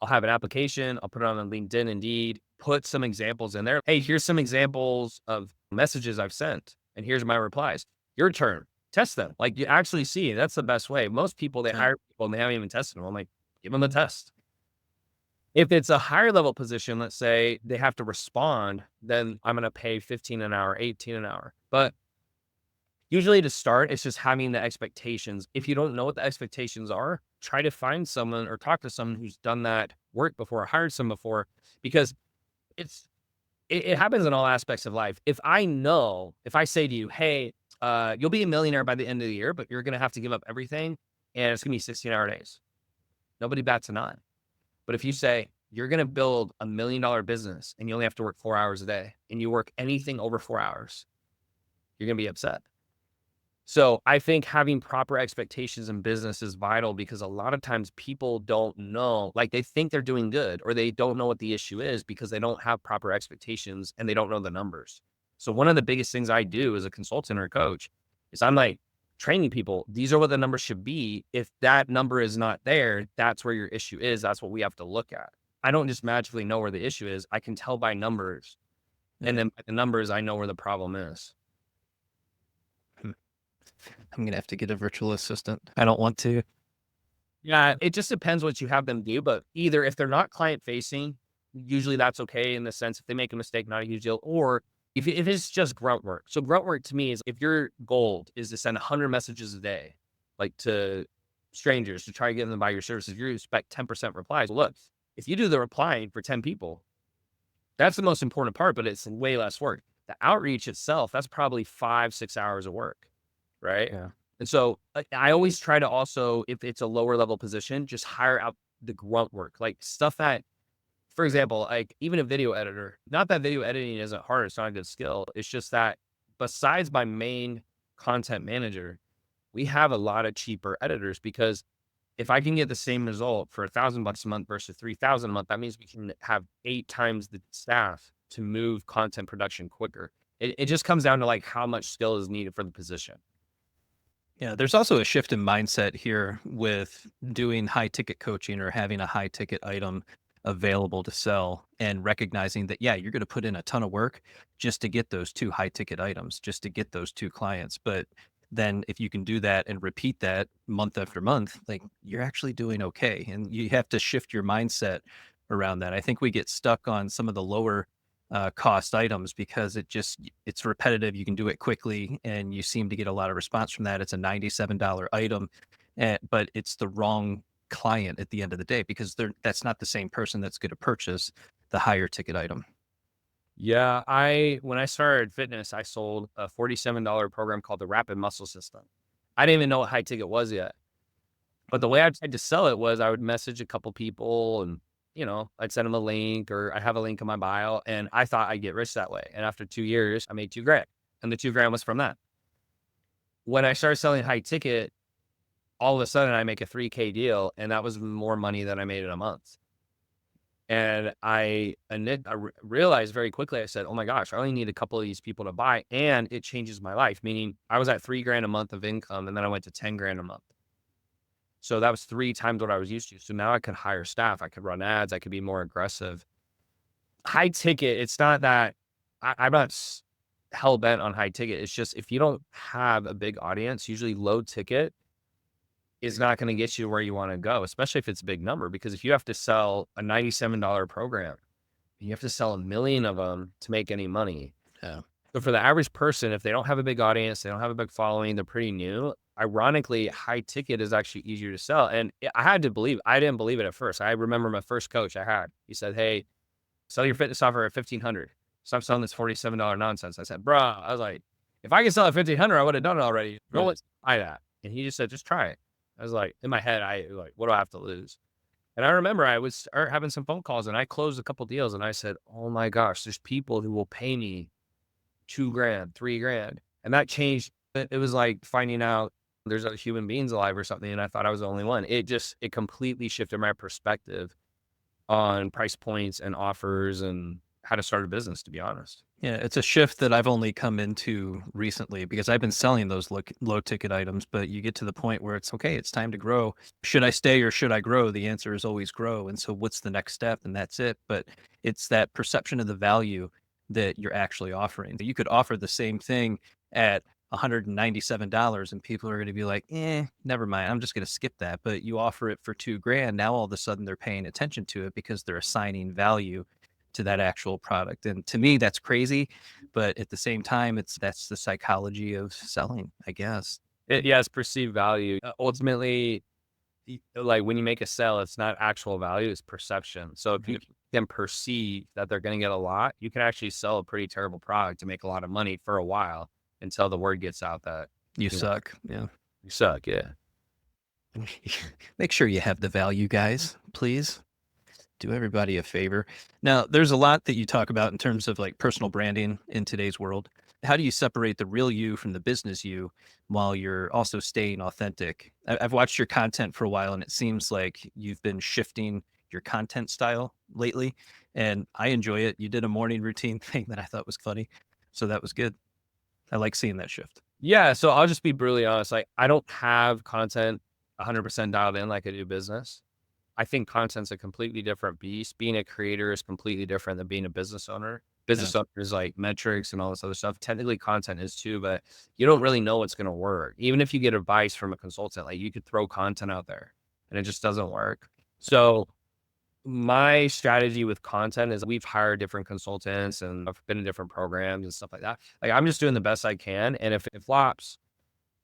I'll have an application, I'll put it on LinkedIn, Indeed, put some examples in there. Hey, here's some examples of messages I've sent, and here's my replies. Your turn. Test them. Like you actually see, that's the best way. Most people, they Yeah. hire people and they haven't even tested them. I'm like, give them a test. If it's a higher level position, let's say they have to respond, then I'm going to pay 15 an hour, 18 an hour. But usually to start, it's just having the expectations. If you don't know what the expectations are, try to find someone or talk to someone who's done that work before, hired some before, because it happens in all aspects of life. If I say to you, hey, you'll be a millionaire by the end of the year, but you're going to have to give up everything and it's going to be 16-hour days. Nobody bats an eye. But if you say you're going to build $1 million business and you only have to work 4 hours a day and you work anything over 4 hours, you're going to be upset. So I think having proper expectations in business is vital because a lot of times people don't know, like they think they're doing good or they don't know what the issue is because they don't have proper expectations and they don't know the numbers. So one of the biggest things I do as a consultant or a coach is I'm like training people. These are what the numbers should be. If that number is not there, that's where your issue is. That's what we have to look at. I don't just magically know where the issue is. I can tell by numbers. And then by the numbers, I know where the problem is. I'm gonna have to get a virtual assistant. I don't want to. Yeah, it just depends what you have them do, but either if they're not client facing, usually that's okay in the sense if they make a mistake, not a huge deal, or if it's just grunt work. So grunt work to me is if your goal is to send 100 messages a day, like to strangers to try to get them to buy your services, you expect 10% replies. Well, look, if you do the replying for 10 people, that's the most important part, but it's way less work. The outreach itself, that's probably 5-6 hours of work, right? Yeah. And so I always try to also, if it's a lower level position, just hire out the grunt work, like stuff that, for example, like even a video editor, not that video editing isn't hard, it's not a good skill. It's just that besides my main content manager, we have a lot of cheaper editors because if I can get the same result for $1,000 a month versus 3,000 a month, that means we can have 8 times the staff to move content production quicker. It just comes down to like how much skill is needed for the position. Yeah, there's also a shift in mindset here with doing high ticket coaching or having a high ticket item available to sell and recognizing that, yeah, you're going to put in a ton of work just to get those two high ticket items, just to get those two clients. But then if you can do that and repeat that month after month, like you're actually doing okay. And you have to shift your mindset around that. I think we get stuck on some of the lower cost items because it's repetitive. You can do it quickly, and you seem to get a lot of response from that. It's a $97 item, but it's the wrong client at the end of the day because that's not the same person that's going to purchase the higher ticket item. Yeah, when I started fitness, I sold a $47 program called the Rapid Muscle System. I didn't even know what high ticket was yet. But the way I tried to sell it was I would message a couple people and, I'd send them a link or I have a link in my bio and I thought I'd get rich that way. And after 2 years, I made $2,000 and the $2,000 was from that. When I started selling high ticket, all of a sudden I make a $3,000 deal and that was more money than I made in a month. And realized very quickly, I said, oh my gosh, I only need a couple of these people to buy. And it changes my life. Meaning I was at 3 grand a month of income, and then I went to 10 grand a month. So that was 3 times what I was used to. So now I could hire staff, I could run ads, I could be more aggressive. High ticket, it's not that I'm not hell bent on high ticket. It's just if you don't have a big audience, usually low ticket is not going to get you where you want to go, especially if it's a big number. Because if you have to sell a $97 program, you have to sell 1 million of them to make any money. Yeah. So for the average person, if they don't have a big audience, they don't have a big following, they're pretty new. Ironically, high ticket is actually easier to sell. And I didn't believe it at first. I remember my first coach I had, he said, hey, sell your fitness software at 1,500. Stop selling this $47 nonsense. I said, bro, I was like, if I could sell at 1,500, I would have done it already. Roll it, buy that. And he just said, just try it. I was like, in my head, what do I have to lose? And I remember I was having some phone calls, and I closed a couple deals, and I said, oh my gosh, there's people who will pay me 2 grand, 3 grand. And that changed. It was like finding out there's other human beings alive or something. And I thought I was the only one. It completely shifted my perspective on price points and offers and how to start a business, to be honest. Yeah, it's a shift that I've only come into recently because I've been selling those low ticket items, but you get to the point where it's okay, it's time to grow. Should I stay or should I grow? The answer is always grow. And so what's the next step? And that's it. But it's that perception of the value that you're actually offering. You could offer the same thing at $197 and people are going to be like, never mind. I'm just going to skip that. But you offer it for 2 grand. Now all of a sudden they're paying attention to it because they're assigning value to that actual product. And to me, that's crazy. But at the same time, that's the psychology of selling, I guess. It's perceived value. Ultimately, like when you make a sale, it's not actual value, it's perception. So if you can perceive that they're going to get a lot, you can actually sell a pretty terrible product to make a lot of money for a while until the word gets out that you suck. Yeah. You suck. Yeah. Make sure you have the value, guys, please. Do everybody a favor. Now, there's a lot that you talk about in terms of like personal branding in today's world. How do you separate the real you from the business you while you're also staying authentic? I've watched your content for a while, and it seems like you've been shifting your content style lately, and I enjoy it. You did a morning routine thing that I thought was funny, so that was good. I like seeing that shift. Yeah. So I'll just be brutally honest. Like, I don't have content 100% dialed in like I do business. I think content's a completely different beast. Being a creator is completely different than being a business owner. Business owner is like metrics and all this other stuff. Technically, content is too, but you don't really know what's going to work. Even if you get advice from a consultant, like you could throw content out there and it just doesn't work. So my strategy with content is we've hired different consultants and I've been in different programs and stuff like that. Like I'm just doing the best I can. And if it flops,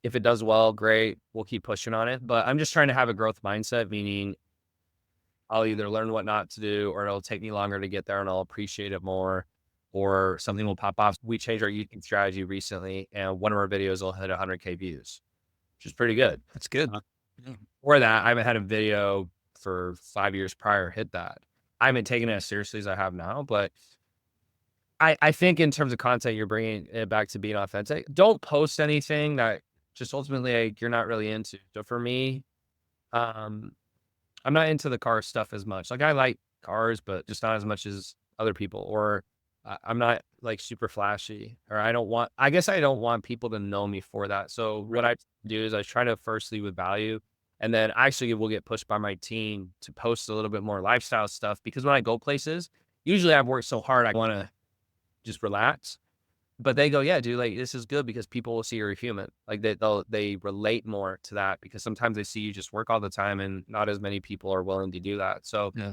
if it does well, great, we'll keep pushing on it. But I'm just trying to have a growth mindset, meaning I'll either learn what not to do or it'll take me longer to get there and I'll appreciate it more or something will pop off. We changed our YouTube strategy recently and one of our videos will hit 100K views, which is pretty good. That's good. Or that I haven't had a video for 5 years prior hit that. I haven't taken it as seriously as I have now, but I think in terms of content, you're bringing it back to being authentic. Don't post anything that just ultimately like, you're not really into. So for me, I'm not into the car stuff as much. Like I like cars, but just not as much as other people. Or I'm not like super flashy. Or I guess I don't want people to know me for that. So what I do is I try to first lead with value. And then actually will get pushed by my team to post a little bit more lifestyle stuff. Because when I go places, usually I've worked so hard, I want to just relax. But they go, yeah, dude, like this is good because people will see you're a human. Like they relate more to that because sometimes they see you just work all the time and not as many people are willing to do that. So Yeah.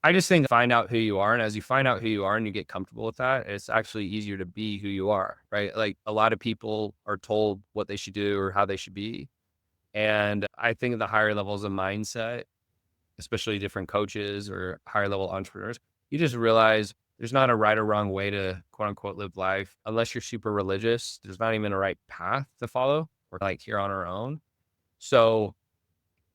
I just think find out who you are. And as you find out who you are and you get comfortable with that, it's actually easier to be who you are, right? Like a lot of people are told what they should do or how they should be. And I think the higher levels of mindset, especially different coaches or higher level entrepreneurs, you just realize there's not a right or wrong way to quote unquote live life. Unless you're super religious, there's not even a right path to follow. We're like here on our own. So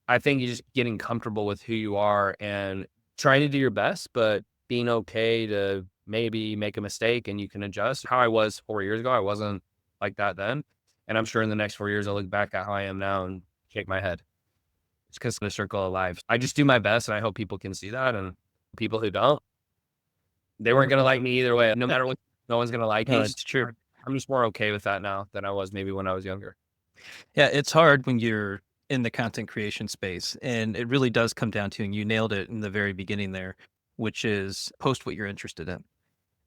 I think you're just getting comfortable with who you are and trying to do your best, but being okay to maybe make a mistake and you can adjust. How I was 4 years ago, I wasn't like that then. And I'm sure in the next 4 years, I'll look back at how I am now and shake my head. It's because of the circle of life. I just do my best and I hope people can see that. And People who don't, they weren't going to like me either way. No matter what, no one's going to like me. It's true. I'm just more okay with that now than I was maybe when I was younger. Yeah, it's hard when you're in the content creation space, and it really does come down to, and you nailed it in the very beginning there, which is post what you're interested in,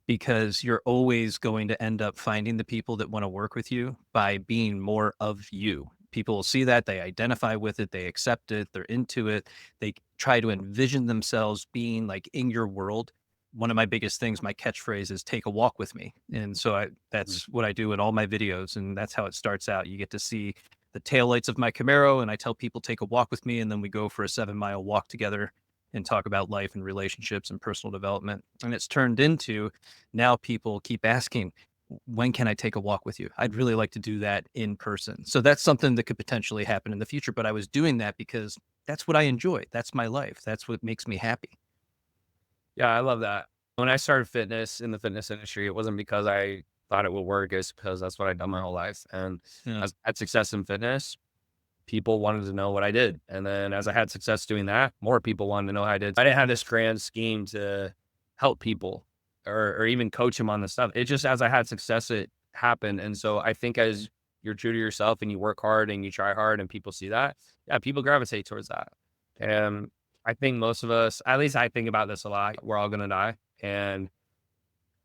because you're always going to end up finding the people that want to work with you by being more of you. People will see that, they identify with it, they accept it, they're into it, they try to envision themselves being like in your world. One of my biggest things, my catchphrase is take a walk with me. And so that's what I do in all my videos. And that's how it starts out. You get to see the taillights of my Camaro, and I tell people take a walk with me. And then we go for a 7-mile walk together and talk about life and relationships and personal development. And it's turned into, now people keep asking, when can I take a walk with you? I'd really like to do that in person. So that's something that could potentially happen in the future. But I was doing that because that's what I enjoy. That's my life. That's what makes me happy. Yeah, I love that. When I started fitness in the fitness industry, it wasn't because I thought it would work. It's because that's what I'd done my whole life. And as I had success in fitness, people wanted to know what I did. And then as I had success doing that, more people wanted to know how I did. I didn't have this grand scheme to help people or even coach them on the stuff. It just, as I had success, it happened. And so I think as you're true to yourself and you work hard and you try hard and people see that, yeah, people gravitate towards that. And I think most of us, at least I think about this a lot, we're all going to die. And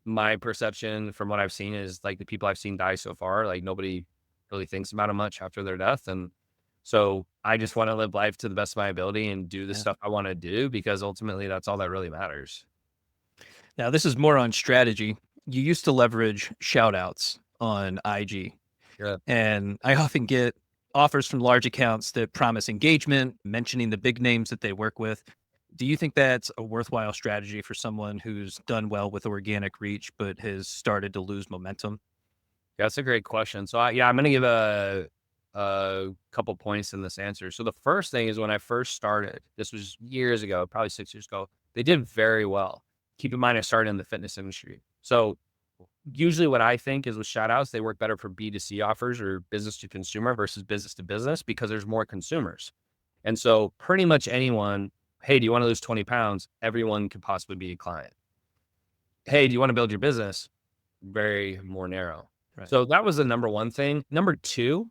my perception from what I've seen is like the people I've seen die so far, like nobody really thinks about them much after their death. And so I just want to live life to the best of my ability and do the stuff I want to do, because ultimately that's all that really matters. Now, this is more on strategy. You used to leverage shout outs on IG. Yeah. And I often get offers from large accounts that promise engagement, mentioning the big names that they work with. Do you think that's a worthwhile strategy for someone who's done well with organic reach, but has started to lose momentum? Yeah, that's a great question. So I'm going to give a couple points in this answer. So the first thing is when I first started, this was years ago, probably 6 years ago, they did very well. Keep in mind, I started in the fitness industry. So usually what I think is with shout outs, they work better for B2C offers or business to consumer versus business to business, because there's more consumers. And so pretty much anyone, hey, do you want to lose 20 pounds? Everyone could possibly be a client. Hey, do you want to build your business? Very more narrow. Right. So that was the number one thing. Number two,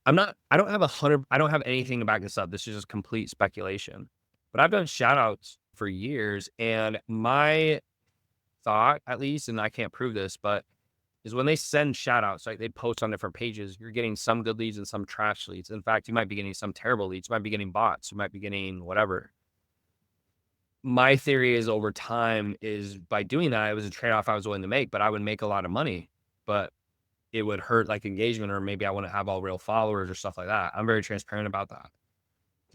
I don't have anything to back this up. This is just complete speculation, but I've done shout outs for years. And my thought, at least, and I can't prove this, but is when they send shout outs, like they post on different pages, you're getting some good leads and some trash leads. In fact, you might be getting some terrible leads. You might be getting bots. You might be getting whatever. My theory is over time is by doing that, it was a trade-off I was willing to make, but I would make a lot of money, but it would hurt like engagement, or maybe I wouldn't have all real followers or stuff like that. I'm very transparent about that.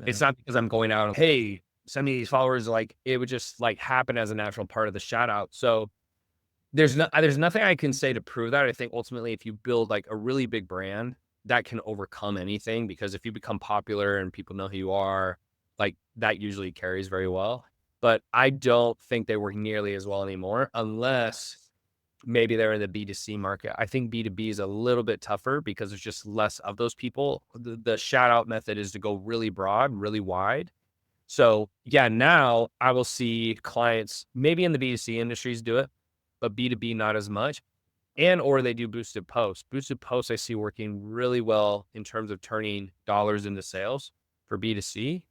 Yeah. It's not because I'm going out and, hey, send me these followers. Like it would just like happen as a natural part of the shout out. So there's nothing I can say to prove that. I think ultimately if you build like a really big brand, that can overcome anything, because if you become popular and people know who you are, like that usually carries very well. But I don't think they work nearly as well anymore, unless maybe they're in the B2C market. I think B2B is a little bit tougher because there's just less of those people. The shout out method is to go really broad, really wide. So yeah, now I will see clients maybe in the B2C industries do it, but B2B not as much. And or they do boosted posts. Boosted posts I see working really well in terms of turning dollars into sales for B2C.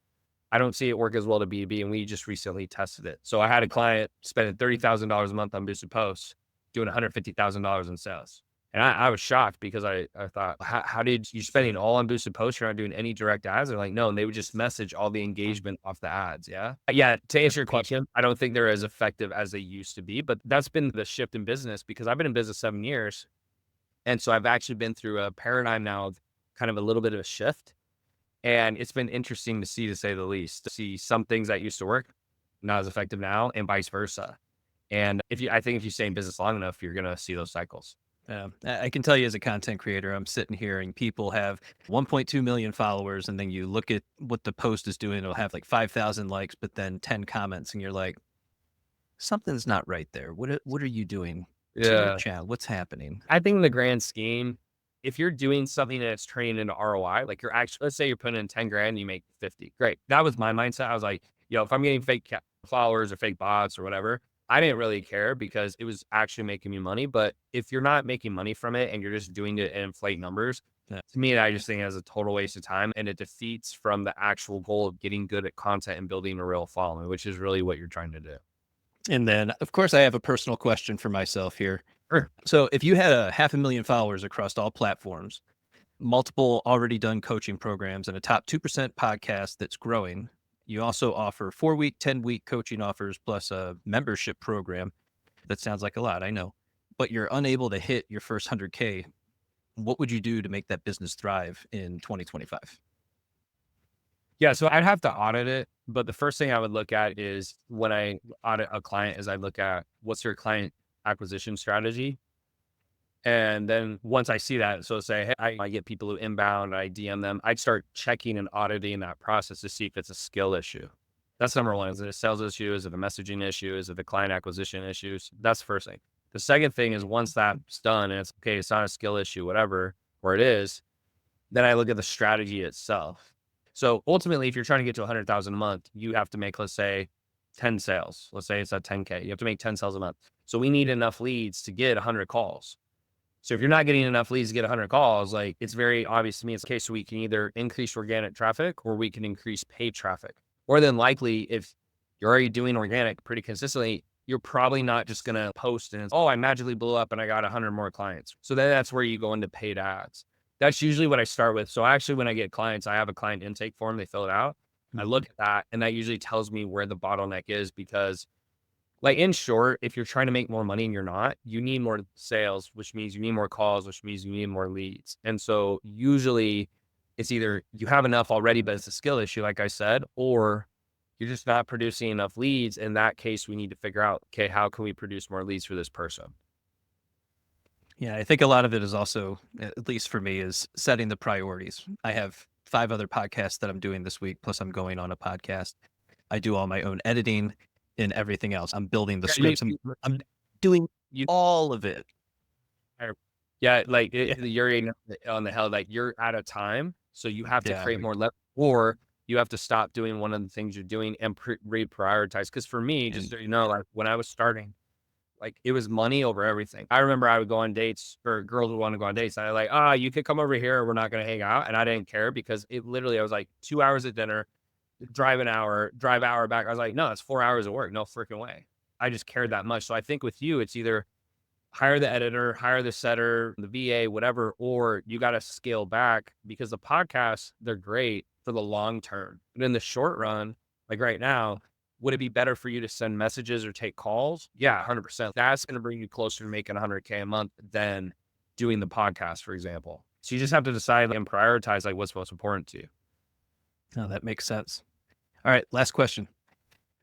I don't see it work as well to B2B, and we just recently tested it. So I had a client spending $30,000 a month on boosted posts, doing $150,000 in sales. And I was shocked, because I thought, how did you spending all on boosted posts? You're not doing any direct ads? They're like, no. And they would just message all the engagement off the ads. Yeah. Yeah. To answer your question, I don't think they're as effective as they used to be, but that's been the shift in business, because I've been in business 7 years. And so I've actually been through a paradigm now of kind of a little bit of a shift. And it's been interesting to see, to say the least, to see some things that used to work, not as effective now, and vice versa. And I think if you stay in business long enough, you're going to see those cycles. I can tell you as a content creator, I'm sitting here and people have 1.2 million followers. And then you look at what the post is doing, it'll have like 5,000 likes, but then 10 comments. And you're like, something's not right there. What are you doing to your channel? What's happening? I think in the grand scheme, if you're doing something that's turning into ROI, like you're actually, let's say you're putting in 10 grand and you make 50, great. That was my mindset. I was like, If I'm getting fake followers or fake bots or whatever, I didn't really care because it was actually making me money. But if you're not making money from it and you're just doing it to inflate numbers, Yeah. to me, I just think it's a total waste of time and it defeats from the actual goal of getting good at content and building a real following, which is really what you're trying to do. And then, of course, I have a personal question for myself here. Sure. So if you had 500,000 followers across all platforms, multiple already done coaching programs, and a top 2% podcast that's growing, you also offer 4-week, 10-week coaching offers plus a membership program. That sounds like a lot, I know, but you're unable to hit your first 100K. What would you do to make that business thrive in 2025? Yeah, so I'd have to audit it, but the first thing I would look at is when I audit a client is I look at what's your client acquisition strategy. And then once I see that, so say, hey, I get people who inbound, I DM them, I'd start checking and auditing that process to see if it's a skill issue. That's number one. Is it a sales issue? Is it a messaging issue? Is it the client acquisition issues? That's the first thing. The second thing is once that's done and it's okay, it's not a skill issue, whatever, or it is, then I look at the strategy itself. So ultimately, if you're trying to get to 100,000 a month, you have to make, let's say, 10 sales. Let's say it's at 10K. You have to make 10 sales a month. So we need enough leads to get 100 calls. So if you're not getting enough leads to get 100 calls, like it's very obvious to me, it's okay. So we can either increase organic traffic or we can increase paid traffic. More than likely, if you're already doing organic pretty consistently, you're probably not just going to post and it's, oh, I magically blew up and I got 100 more clients. So then that's where you go into paid ads. That's usually what I start with. So actually, when I get clients, I have a client intake form. They fill it out. I look at that and that usually tells me where the bottleneck is because like in short, if you're trying to make more money and you're not, you need more sales, which means you need more calls, which means you need more leads. And so usually it's either you have enough already, but it's a skill issue, like I said, or you're just not producing enough leads. In that case, we need to figure out, okay, how can we produce more leads for this person? Yeah, I think a lot of it is also, at least for me, is setting the priorities. I have 5 other podcasts that I'm doing this week, plus I'm going on a podcast. I do all my own editing and everything else. I'm building the scripts. I'm doing all of it. Yeah, like you're on the hell, like you're out of time. So you have to create more leverage, or you have to stop doing one of the things you're doing and reprioritize. Because for me, just so you know, like when I was starting, like it was money over everything. I remember I would go on dates or girls would want to go on dates. And I like, you could come over here. We're not going to hang out. And I didn't care because it literally, I was like 2 hours at dinner, drive an hour, drive hour back. I was like, no, it's 4 hours of work. No freaking way. I just cared that much. So I think with you, it's either hire the editor, hire the setter, the VA, whatever, or you got to scale back because the podcasts, they're great for the long term. But in the short run, like right now, would it be better for you to send messages or take calls? Yeah, 100%. That's going to bring you closer to making 100K a month than doing the podcast, for example. So you just have to decide and prioritize like what's most important to you. Oh, that makes sense. All right, last question.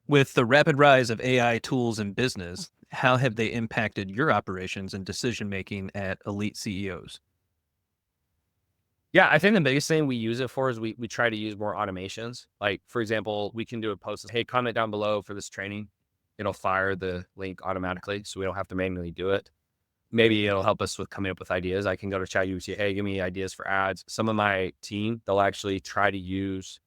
With the rapid rise of AI tools in business, how have they impacted your operations and decision-making at elite CEOs? Yeah, I think the biggest thing we use it for is we try to use more automations. Like, for example, we can do a post, hey, comment down below for this training. It'll fire the link automatically, so we don't have to manually do it. Maybe it'll help us with coming up with ideas. I can go to ChatGPT, hey, give me ideas for ads. Some of my team, they'll actually try to use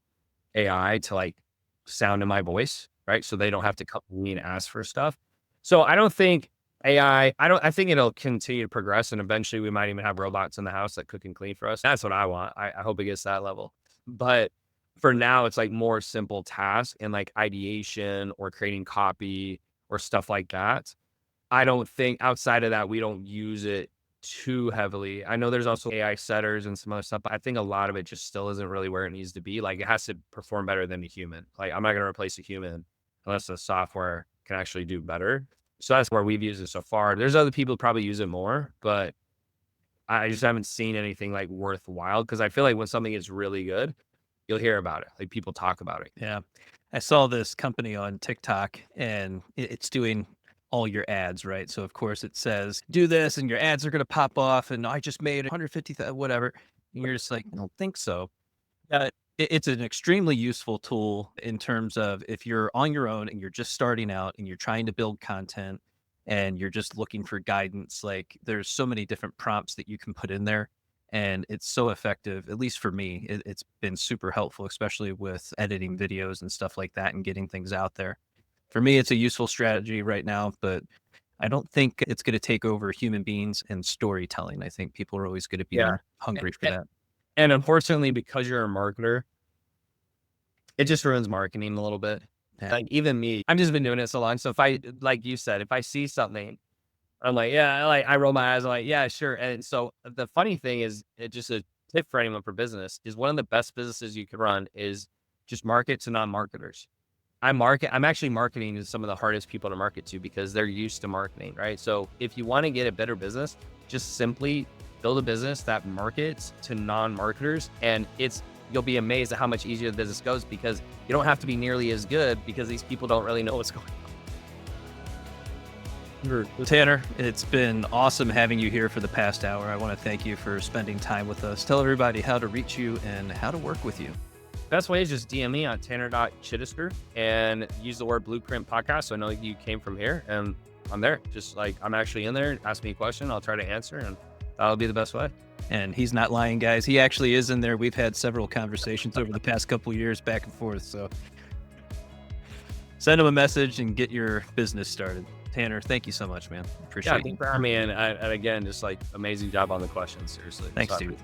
AI to like sound in my voice, right? So they don't have to come to me and ask for stuff. So I don't think I think it'll continue to progress and eventually we might even have robots in the house that cook and clean for us. That's what I want. I hope it gets to that level. But for now, it's like more simple tasks and like ideation or creating copy or stuff like that. I don't think outside of that, we don't use it too heavily. I know there's also AI setters and some other stuff, but I think a lot of it just still isn't really where it needs to be. Like it has to perform better than a human. Like I'm not going to replace a human unless the software can actually do better. So that's where we've used it so far. There's other people who probably use it more, but I just haven't seen anything like worthwhile because I feel like when something is really good, you'll hear about it. Like people talk about it. Yeah. I saw this company on TikTok and it's doing all your ads, right? So of course it says, do this and your ads are going to pop off and I just made 150,000, whatever. And you're just like, I don't think so. It's an extremely useful tool in terms of if you're on your own and you're just starting out and you're trying to build content and you're just looking for guidance, like there's so many different prompts that you can put in there And it's so effective, at least for me. It's been super helpful, especially with editing videos and stuff like that and getting things out there. For me, it's a useful strategy right now, but I don't think it's going to take over human beings and storytelling. I think people are always going to be Yeah. hungry for A- that. And unfortunately, because you're a marketer, it just ruins marketing a little bit. Yeah. Like even me, I've just been doing it so long. So if I, like you said, if I see something, I'm like, yeah, like I roll my eyes. I'm like, yeah, sure. And so the funny thing is, it just a tip for anyone for business is one of the best businesses you can run is just market to non-marketers. I'm actually marketing to some of the hardest people to market to because they're used to marketing, right? So if you want to get a better business, just simply build a business that markets to non-marketers, and you'll be amazed at how much easier the business goes because you don't have to be nearly as good because these people don't really know what's going on. Tanner, it's been awesome having you here for the past hour. I want to thank you for spending time with us. Tell everybody how to reach you and how to work with you. Best way is just DM me on tanner.chidester and use the word Blueprint Podcast. So I know you came from here, and I'm there. Just like I'm actually in there. Ask me a question. I'll try to answer, and that'll be the best way. And he's not lying, guys. He actually is in there. We've had several conversations over the past couple of years back and forth. So send him a message and get your business started. Tanner, thank you so much, man. Appreciate it. Thanks for having me. And again, just like amazing job on the questions. Seriously. Thanks, dude.